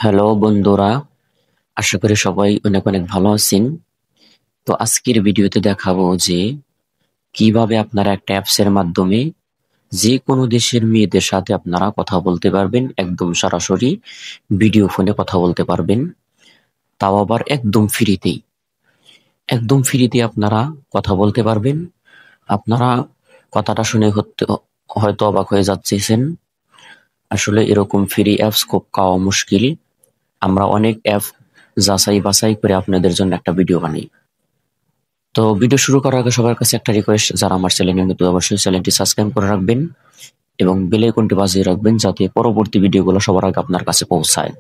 Hello বন্ধুরা, আশা করি সবাই অনেক অনেক ভালো আছেন। তো আজকের ভিডিওতে দেখাবো যে কিভাবে আপনারা একটা অ্যাপস এর মাধ্যমে যে কোনো দেশের মেয়েদের সাথে আপনারা কথা বলতে পারবেন, একদম সরাসরি ভিডিও ফোনে কথা বলতে পারবেন, তাও আবার একদম ফ্রিতে আপনারা কথা বলতে পারবেন। আপনারা কথাটা শুনে হয়তো অবাক হয়ে যাচ্ছেন, আসলে এরকম ফ্রি অ্যাপস খুব পাওয়া মুশকিল। আমরা অনেক অ্যাপ যাচাই বাছাই করে আপনাদের জন্য একটা ভিডিও বানাই। তো ভিডিও শুরু করার আগে সবার কাছে একটা রিকোয়েস্ট, যারা আমার চ্যানেলে নতুন অবশ্যই চ্যানেলটি সাবস্ক্রাইব করে রাখবেন এবং বেল আইকনটি বাজিয়ে রাখবেন যাতে পরবর্তী ভিডিওগুলো সবার আগে আপনার কাছে পৌঁছায়।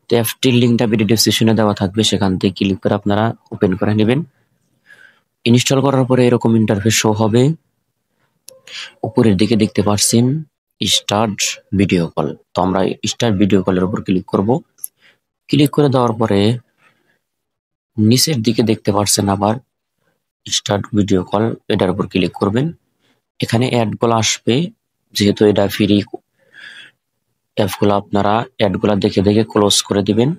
তো অ্যাপটির লিঙ্কটা ভিডিও ডেসক্রিপশনে দেওয়া থাকবে, সেখান থেকে ক্লিক করে আপনারা ওপেন করে নেবেন। ইনস্টল করার পরে এরকম ইন্টারফেস শো হবে। উপরের দিকে দেখতে পাচ্ছেন স্টার্ট ভিডিও কল। তো আমরা স্টার্ট ভিডিও কলের উপর ক্লিক করব। ক্লিক করে দেওয়ার পরে নিচের দিকে দেখতে পাচ্ছেন আবার স্টার্ট ভিডিও কল, এটার উপর ক্লিক করবেন। এখানে অ্যাডগুলো আসবে, যেহেতু এটা ফ্রি অ্যাপগুলো, আপনারা অ্যাডগুলো দেখে দেখে ক্লোজ করে দিবেন।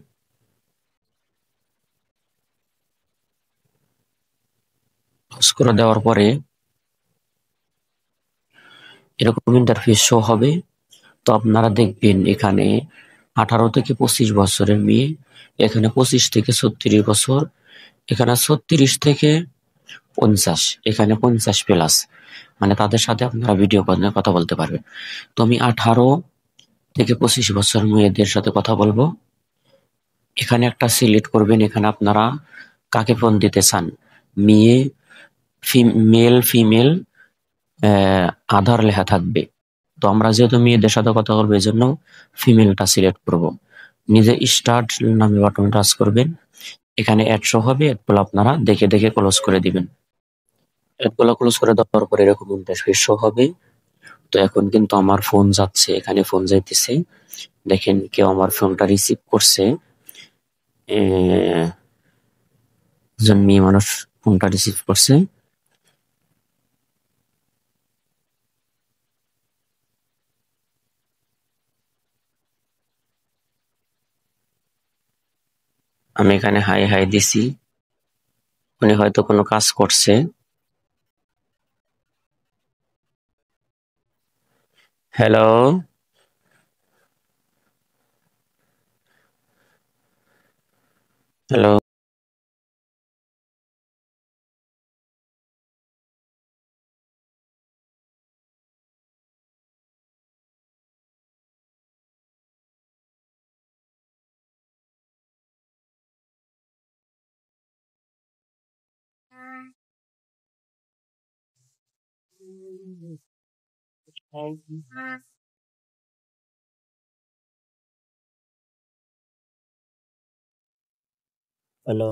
ক্লোজ করে দেওয়ার পরে এরকম ইন্টারফেস শো হবে। তো আপনারা দেখবেন এখানে 18 থেকে 25 বছরের মেয়ে, এখানে 25 থেকে 36 বছর, এখানে 36 থেকে 50, এখানে 50 প্লাস, মানে তাদের সাথে আপনারা ভিডিও কলে কথা বলতে পারবেন। তো আমি 18 থেকে 25 বছর মেয়েদের সাথে কথা বলবো। এখানে একটা সিলেক্ট করবেন, এখানে আপনারা কাকে ফোন দিতে চান, মেয়ে, মেল, ফিমেল, আধার লেখা থাকবে। তো আমরা যেহেতু মেয়েদের সাথে কথা বলবো এই জন্য ফিমেলটা সিলেক্ট করব। নিজে স্টার্ট নামে বাটন টাচ করবেন, এখানে অ্যাড শো হবে, অ্যাডগুলো আপনারা দেখে দেখে ক্লোজ করে দিবেন। অ্যাডগুলো ক্লোজ করে দেওয়ার পরে এরকম ইন্টারফেস শো হবে। তো এখন কিন্তু আমার ফোন যাচ্ছে, এখানে ফোন যাইতেছে, দেখেন কেউ আমার ফোনটা রিসিভ করছে। একজন মেয়ে মানুষ ফোনটা রিসিভ করছে। আমি এখানে হাই হাই দিছি, উনি হয়তো কোনো কাজ করছে। Hello, hello. হ্যালো,